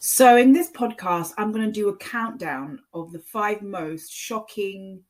So, in this podcast, I'm going to do a countdown of the 5 most shocking,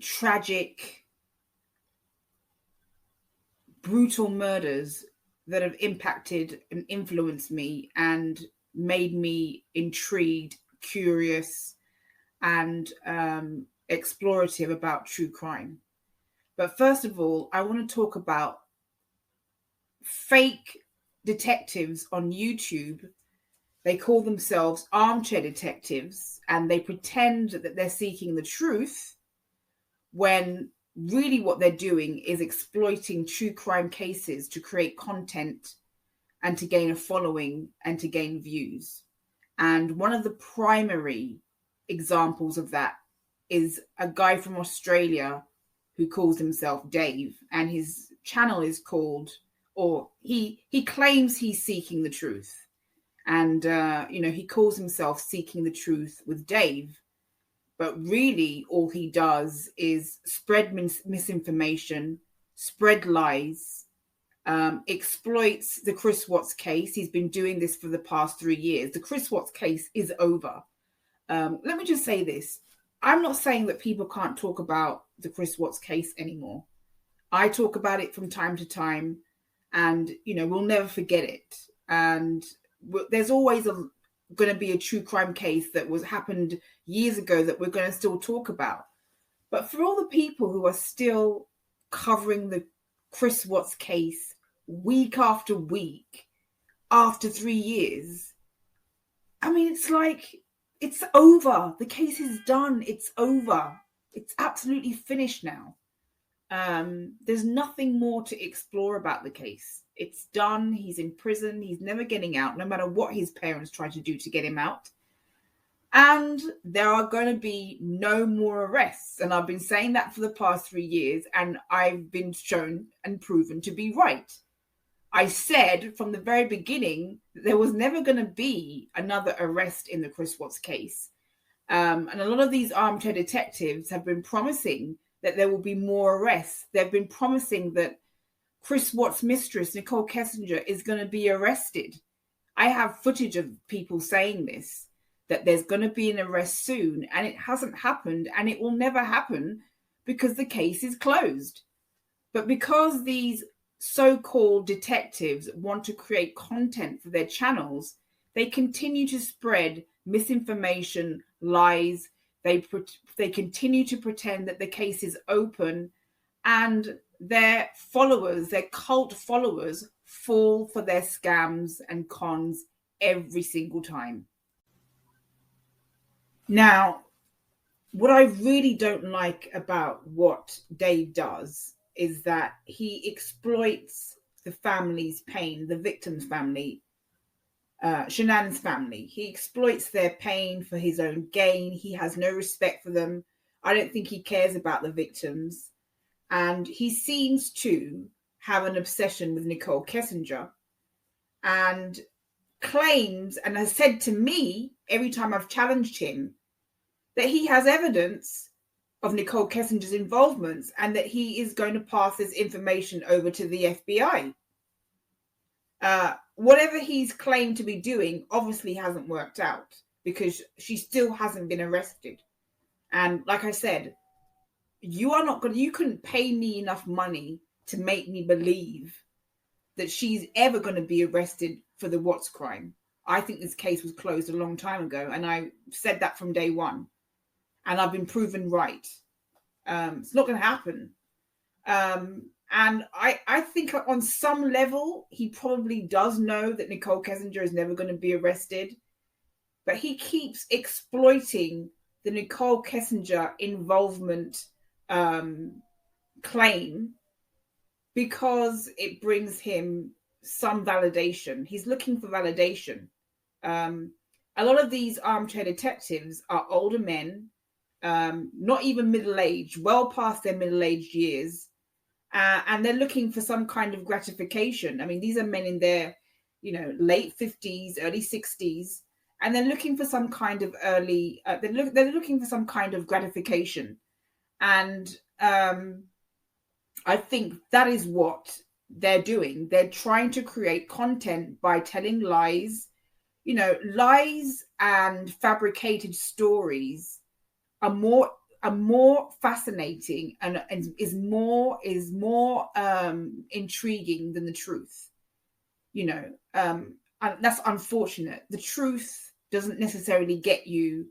tragic, brutal murders that have impacted and influenced me and made me intrigued, curious, and explorative about true crime. But first of all, I want to talk about fake detectives on YouTube. They call themselves armchair detectives and they pretend that they're seeking the truth when really what they're doing is exploiting true crime cases to create content and to gain a following and to gain views. And one of the primary examples of that is a guy from Australia who calls himself Dave, and his channel is called, or he claims he's seeking the truth. And, he calls himself Seeking the Truth with Dave. But really, all he does is spread misinformation, spread lies, exploits the Chris Watts case. He's been doing this for the past 3 years. The Chris Watts case is over. Let me just say this. I'm not saying that people can't talk about the Chris Watts case anymore. I talk about it from time to time, and, we'll never forget it. And there's always going to be a true crime case that happened years ago that we're going to still talk about. But for all the people who are still covering the Chris Watts case week after week after 3 years, I mean, it's like, it's over. The case is done. It's over. It's absolutely finished now. There's nothing more to explore about the case. It's done. He's in prison. He's never getting out, no matter what his parents try to do to get him out. And there are going to be no more arrests. And I've been saying that for the past 3 years, and I've been shown and proven to be right. I said from the very beginning that there was never going to be another arrest in the Chris Watts case. And a lot of these armchair detectives have been promising that there will be more arrests. They've been promising that Chris Watts' mistress, Nicole Kessinger, is going to be arrested. I have footage of people saying this, that there's going to be an arrest soon, and it hasn't happened, and it will never happen because the case is closed. But because these so-called detectives want to create content for their channels, they continue to spread misinformation, lies. They continue to pretend that the case is open, and their followers, their cult followers, fall for their scams and cons every single time. Now, what I really don't like about what Dave does is that he exploits the family's pain, the victim's family, Shanann's family. He exploits their pain for his own gain. He has no respect for them. I don't think he cares about the victims. And he seems to have an obsession with Nicole Kessinger, and claims and has said to me every time I've challenged him that he has evidence of Nicole Kessinger's involvements and that he is going to pass this information over to the FBI. Whatever he's claimed to be doing obviously hasn't worked out because she still hasn't been arrested. And like I said, you couldn't pay me enough money to make me believe that she's ever going to be arrested for the Watts crime. I think this case was closed a long time ago, and I said that from day one, and I've been proven right. It's not going to happen. And I think on some level, he probably does know that Nicole Kessinger is never going to be arrested, but he keeps exploiting the Nicole Kessinger involvement claim because it brings him some validation. He's looking for validation. A lot of these armchair detectives are older men, not even middle-aged, well past their middle-aged years, and they're looking for some kind of gratification. I mean, these are men in their, late 50s, early 60s, and they're looking for some kind of they're looking for some kind of gratification. And I think that is what they're doing. They're trying to create content by telling lies. You know, lies and fabricated stories are more fascinating and is more intriguing than the truth. You know, and that's unfortunate. The truth doesn't necessarily get you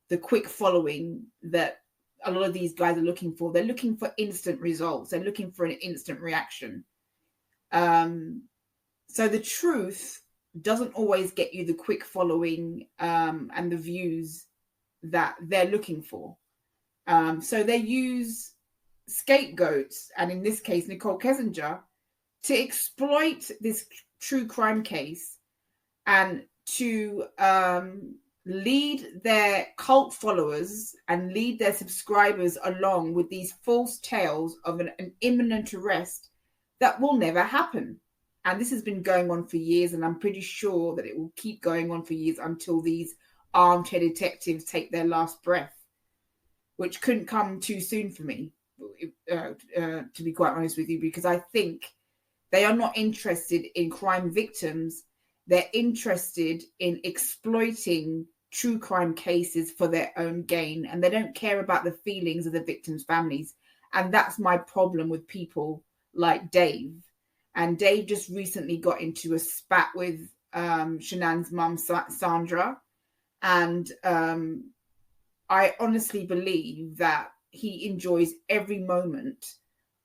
the quick following that a lot of these guys are looking for. They're looking for instant results. They're looking for an instant reaction. So the truth doesn't always get you the quick following and the views that they're looking for. So they use scapegoats, and in this case, Nicole Kessinger, to exploit this true crime case and to lead their cult followers and lead their subscribers along with these false tales of an imminent arrest that will never happen. And this has been going on for years, and I'm pretty sure that it will keep going on for years until these armchair detectives take their last breath, which couldn't come too soon for me, to be quite honest with you, because I think they are not interested in crime victims. They're interested in exploiting true crime cases for their own gain, and they don't care about the feelings of the victims' families. And that's my problem with people like Dave. And Dave just recently got into a spat with Shanann's mum, Sandra. And I honestly believe that he enjoys every moment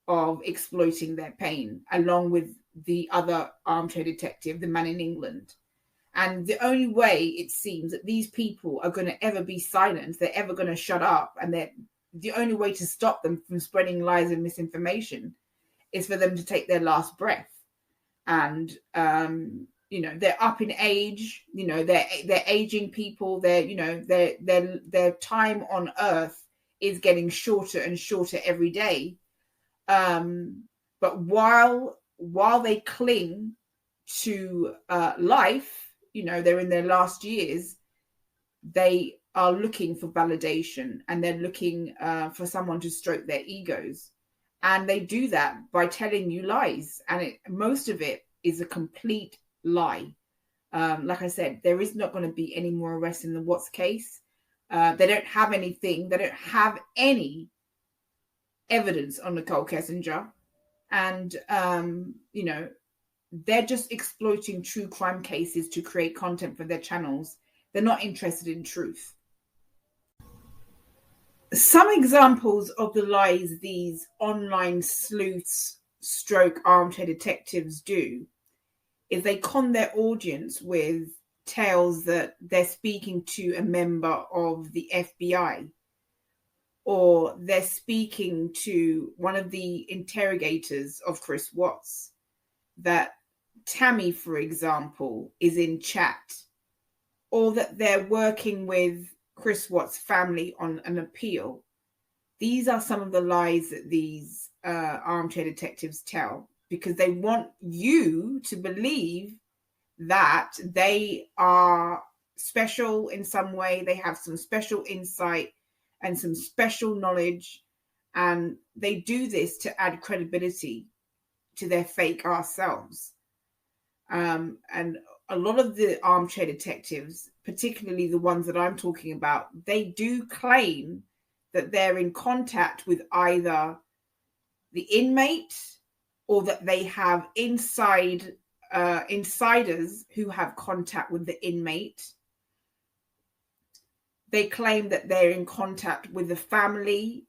of exploiting their pain, along with the other armchair detective, the man in England. And the only way it seems that these people are going to ever be silenced, they're ever going to shut up, and the only way to stop them from spreading lies and misinformation is for them to take their last breath. And you know, they're up in age, you know, they're aging people, their time on earth is getting shorter and shorter every day. But while they cling to life, you know, they're in their last years, they are looking for validation, and they're looking for someone to stroke their egos. And they do that by telling you lies. And most of it is a complete lie. Like I said, there is not going to be any more arrests in the Watts case. They don't have anything. They don't have any evidence on Nicole Kessinger. And, you know, they're just exploiting true crime cases to create content for their channels. They're not interested in truth. Some examples of the lies these online sleuths stroke armchair detectives do is they con their audience with tales that they're speaking to a member of the FBI, or they're speaking to one of the interrogators of Chris Watts, that Tammy, for example, is in chat, or that they're working with Chris Watts' family on an appeal. These are some of the lies that these armchair detectives tell, because they want you to believe that they are special in some way. They have some special insight and some special knowledge, and they do this to add credibility to their fake ourselves. And a lot of the armchair detectives, particularly the ones that I'm talking about, they do claim that they're in contact with either the inmate, or that they have insiders who have contact with the inmate. They claim that they're in contact with the family.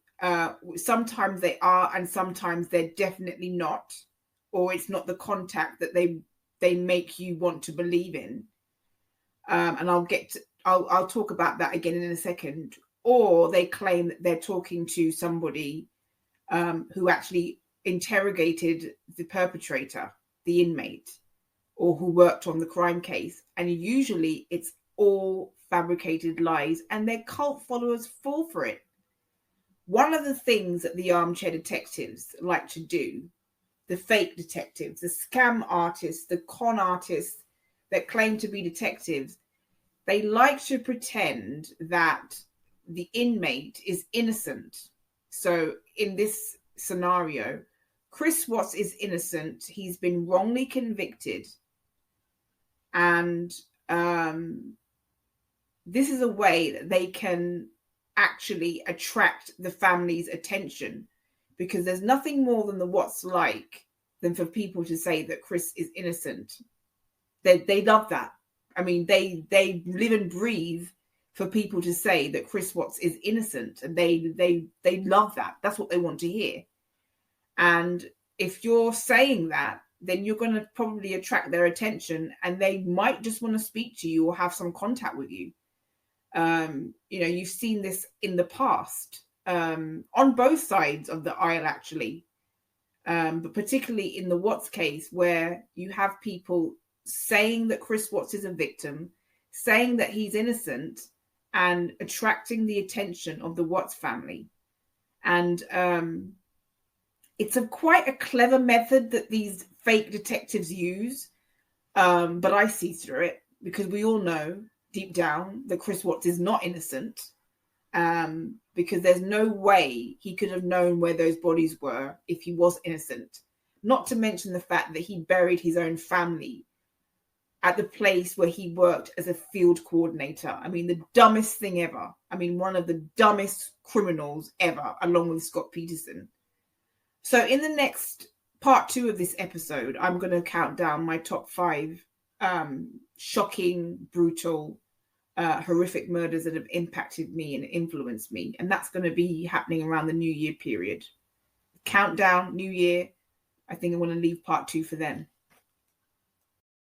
Sometimes they are, and sometimes they're definitely not, or it's not the contact that they make you want to believe in. And I'll talk about that again in a second. Or they claim that they're talking to somebody who actually interrogated the perpetrator, the inmate, or who worked on the crime case. And usually it's all fabricated lies, and their cult followers fall for it. One of the things that the armchair detectives like to do, the fake detectives, the scam artists, the con artists that claim to be detectives, they like to pretend that the inmate is innocent. So in this scenario, Chris Watts is innocent. He's been wrongly convicted. And this is a way that they can actually attract the family's attention, because there's nothing more than the Watts like than for people to say that Chris is innocent. They love that. I mean, they live and breathe for people to say that Chris Watts is innocent, and they love that. That's what they want to hear. And if you're saying that, then you're going to probably attract their attention, and they might just want to speak to you or have some contact with you. You've seen this in the past, on both sides of the aisle, actually, but particularly in the Watts case, where you have people saying that Chris Watts is a victim, saying that he's innocent, and attracting the attention of the Watts family. And it's quite a clever method that these fake detectives use, but I see through it, because we all know deep down that Chris Watts is not innocent, because there's no way he could have known where those bodies were if he was innocent. Not to mention the fact that he buried his own family at the place where he worked as a field coordinator. I mean, the dumbest thing ever. I mean, one of the dumbest criminals ever, along with Scott Peterson. So in the next part 2 of this episode, I'm going to count down my top 5 shocking, brutal, horrific murders that have impacted me and influenced me. And that's going to be happening around the New Year period. Countdown, New Year. I think I want to leave part 2 for then.